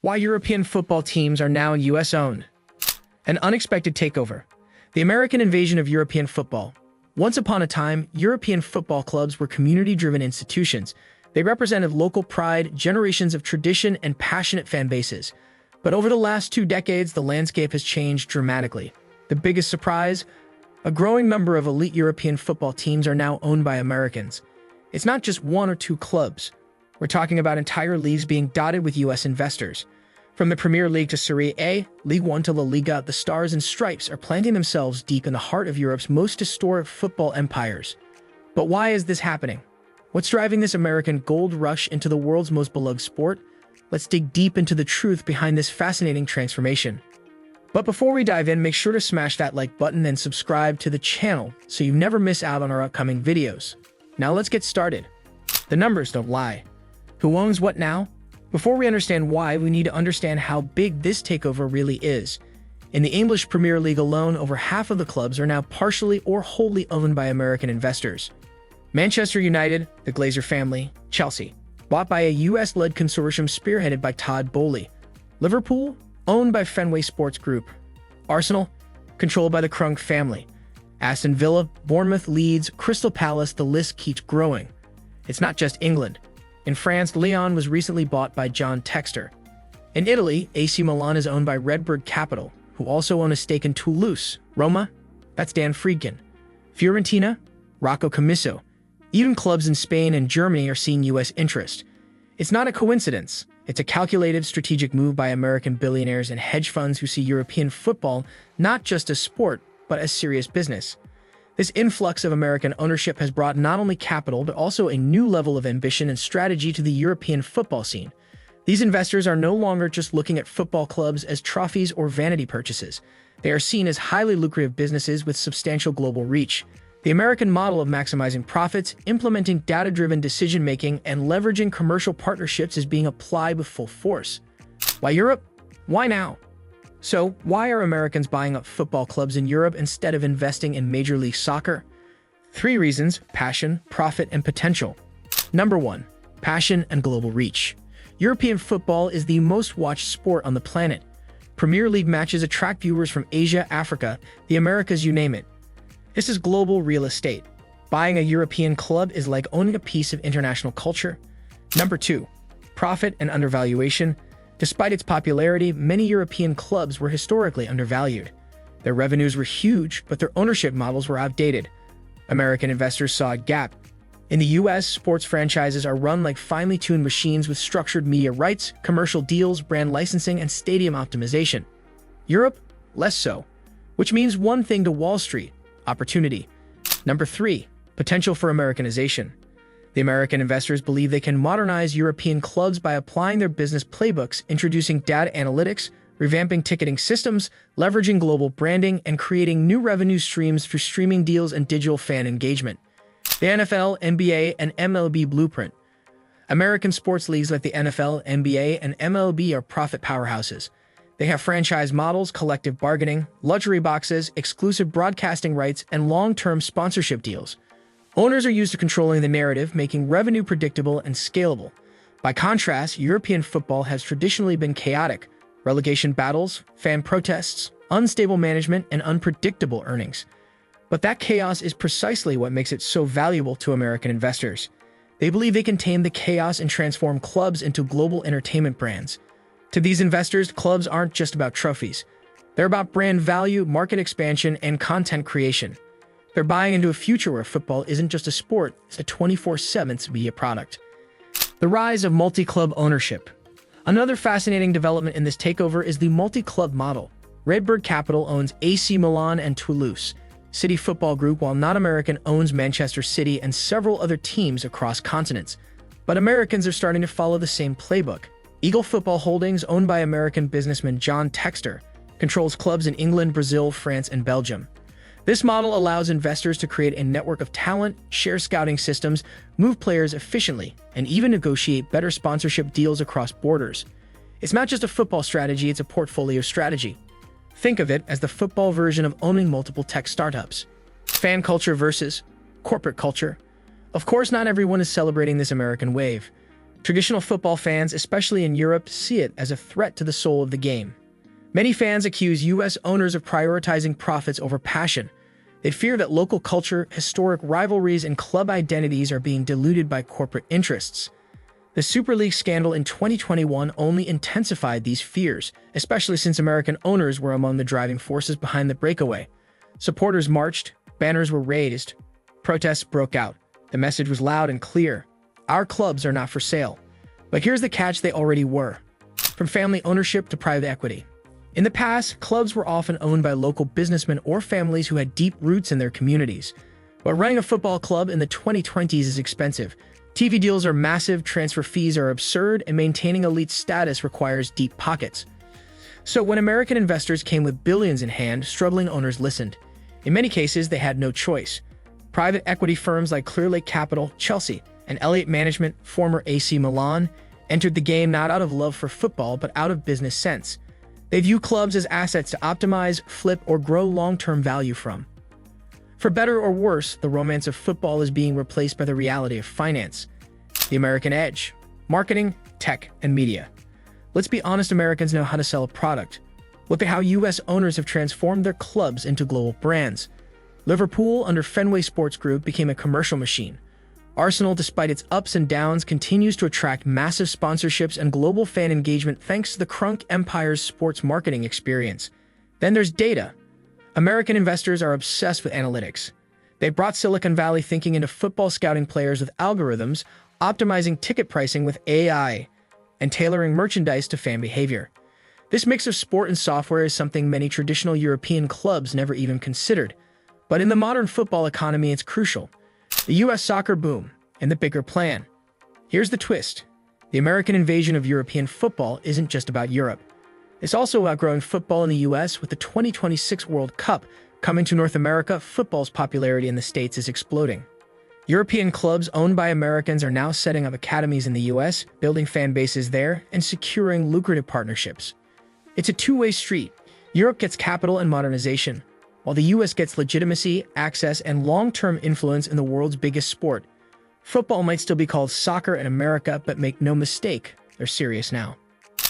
Why European football teams are now US-owned. An unexpected takeover. The American invasion of European football. Once upon a time, European football clubs were community-driven institutions. They represented local pride, generations of tradition, and passionate fan bases. But over the last 2 decades, the landscape has changed dramatically. The biggest surprise? A growing number of elite European football teams are now owned by Americans. It's not just 1 or 2 clubs. We're talking about entire leagues being dotted with US investors. From the Premier League to Serie A, League One to La Liga, the Stars and Stripes are planting themselves deep in the heart of Europe's most historic football empires. But why is this happening? What's driving this American gold rush into the world's most beloved sport? Let's dig deep into the truth behind this fascinating transformation. But before we dive in, make sure to smash that like button and subscribe to the channel so you never miss out on our upcoming videos. Now let's get started. The numbers don't lie. Who owns what now? Before we understand why, we need to understand how big this takeover really is. In the English Premier League alone, over half of the clubs are now partially or wholly owned by American investors. Manchester United, the Glazer family; Chelsea, bought by a US-led consortium spearheaded by Todd Boehly; Liverpool, owned by Fenway Sports Group; Arsenal, controlled by the Crunk family; Aston Villa, Bournemouth, Leeds, Crystal Palace, the list keeps growing. It's not just England. In France, Lyon was recently bought by John Textor. In Italy, AC Milan is owned by Redbird Capital, who also own a stake in Toulouse. Roma, that's Dan Friedkin. Fiorentina, Rocco Commisso. Even clubs in Spain and Germany are seeing US interest. It's not a coincidence. It's a calculated, strategic move by American billionaires and hedge funds who see European football not just as sport, but as serious business. This influx of American ownership has brought not only capital, but also a new level of ambition and strategy to the European football scene. These investors are no longer just looking at football clubs as trophies or vanity purchases. They are seen as highly lucrative businesses with substantial global reach. The American model of maximizing profits, implementing data-driven decision-making, and leveraging commercial partnerships is being applied with full force. Why Europe? Why now? So, why are Americans buying up football clubs in Europe instead of investing in Major League Soccer? 3 reasons: passion, profit, and potential. Number 1. Passion and global reach. European football is the most watched sport on the planet. Premier League matches attract viewers from Asia, Africa, the Americas, you name it. This is global real estate. Buying a European club is like owning a piece of international culture. Number 2. Profit and undervaluation. Despite its popularity, many European clubs were historically undervalued. Their revenues were huge, but their ownership models were outdated. American investors saw a gap. In the US, sports franchises are run like finely tuned machines with structured media rights, commercial deals, brand licensing, and stadium optimization. Europe, less so. Which means one thing to Wall Street: opportunity. Number 3. Potential for Americanization. The American investors believe they can modernize European clubs by applying their business playbooks, introducing data analytics, revamping ticketing systems, leveraging global branding, and creating new revenue streams through streaming deals and digital fan engagement. The NFL, NBA, and MLB blueprint. American sports leagues like the NFL, NBA, and MLB are profit powerhouses. They have franchise models, collective bargaining, luxury boxes, exclusive broadcasting rights, and long-term sponsorship deals. Owners are used to controlling the narrative, making revenue predictable and scalable. By contrast, European football has traditionally been chaotic: relegation battles, fan protests, unstable management, and unpredictable earnings. But that chaos is precisely what makes it so valuable to American investors. They believe they can tame the chaos and transform clubs into global entertainment brands. To these investors, clubs aren't just about trophies. They're about brand value, market expansion, and content creation. They're buying into a future where football isn't just a sport, it's a 24/7 media product. The rise of multi-club ownership. Another fascinating development in this takeover is the multi-club model. Redbird Capital owns AC Milan and Toulouse. City Football Group, while not American, owns Manchester City and several other teams across continents. But Americans are starting to follow the same playbook. Eagle Football Holdings, owned by American businessman John Textor, controls clubs in England, Brazil, France, and Belgium. This model allows investors to create a network of talent, share scouting systems, move players efficiently, and even negotiate better sponsorship deals across borders. It's not just a football strategy, it's a portfolio strategy. Think of it as the football version of owning multiple tech startups. Fan culture versus corporate culture. Of course, not everyone is celebrating this American wave. Traditional football fans, especially in Europe, see it as a threat to the soul of the game. Many fans accuse U.S. owners of prioritizing profits over passion. They fear that local culture, historic rivalries, and club identities are being diluted by corporate interests. The Super League scandal in 2021 only intensified these fears, especially since American owners were among the driving forces behind the breakaway. Supporters marched, banners were raised, protests broke out. The message was loud and clear: our clubs are not for sale. But here's the catch: they already were. From family ownership to private equity. In the past, clubs were often owned by local businessmen or families who had deep roots in their communities. But running a football club in the 2020s is expensive. TV deals are massive, transfer fees are absurd, and maintaining elite status requires deep pockets. So when American investors came with billions in hand, struggling owners listened. In many cases, they had no choice. Private equity firms like Clearlake Capital, Chelsea, and Elliott Management, former AC Milan, entered the game not out of love for football, but out of business sense. They view clubs as assets to optimize, flip, or grow long-term value from. For better or worse, the romance of football is being replaced by the reality of finance. The American edge: marketing, tech, and media. Let's be honest, Americans know how to sell a product. Look at how U.S. owners have transformed their clubs into global brands. Liverpool, under Fenway Sports Group, became a commercial machine. Arsenal, despite its ups and downs, continues to attract massive sponsorships and global fan engagement thanks to the Crunk Empire's sports marketing experience. Then there's data. American investors are obsessed with analytics. They brought Silicon Valley thinking into football scouting players with algorithms, optimizing ticket pricing with AI, and tailoring merchandise to fan behavior. This mix of sport and software is something many traditional European clubs never even considered. But in the modern football economy, it's crucial. The U.S. soccer boom and the bigger plan. Here's the twist: the American invasion of European football isn't just about Europe. It's also about growing football in the U.S. With the 2026 World Cup coming to North America, football's popularity in the States is exploding. European clubs owned by Americans are now setting up academies in the U.S., building fan bases there, and securing lucrative partnerships. It's a two-way street. Europe gets capital and modernization, while the U.S. gets legitimacy, access, and long-term influence in the world's biggest sport. Football might still be called soccer in America, but make no mistake, they're serious now.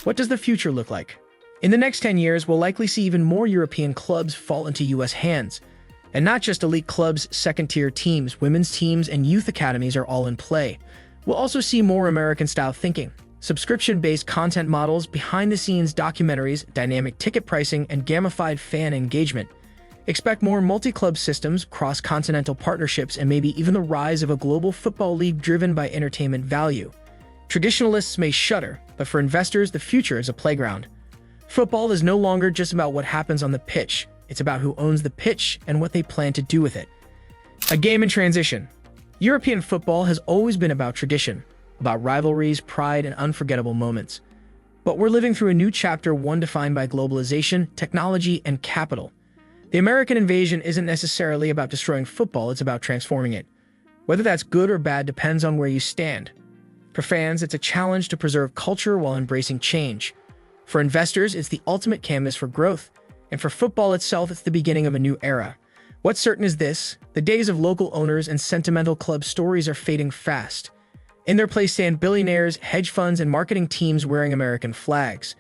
What does the future look like? In the next 10 years, we'll likely see even more European clubs fall into U.S. hands. And not just elite clubs, second-tier teams, women's teams, and youth academies are all in play. We'll also see more American-style thinking: subscription-based content models, behind-the-scenes documentaries, dynamic ticket pricing, and gamified fan engagement. Expect more multi-club systems, cross-continental partnerships, and maybe even the rise of a global football league driven by entertainment value. Traditionalists may shudder, but for investors, the future is a playground. Football is no longer just about what happens on the pitch. It's about who owns the pitch and what they plan to do with it. A game in transition. European football has always been about tradition, about rivalries, pride, and unforgettable moments. But we're living through a new chapter, one defined by globalization, technology, and capital. The American invasion isn't necessarily about destroying football, it's about transforming it. Whether that's good or bad depends on where you stand. For fans, it's a challenge to preserve culture while embracing change. For investors, it's the ultimate canvas for growth. And for football itself, it's the beginning of a new era. What's certain is this: the days of local owners and sentimental club stories are fading fast. In their place stand billionaires, hedge funds, and marketing teams wearing American flags.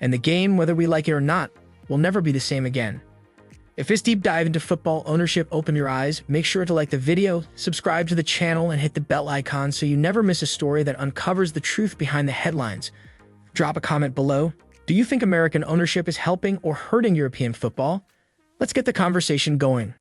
And the game, whether we like it or not, will never be the same again. If this deep dive into football ownership opened your eyes, make sure to like the video, subscribe to the channel, and hit the bell icon so you never miss a story that uncovers the truth behind the headlines. Drop a comment below. Do you think American ownership is helping or hurting European football? Let's get the conversation going.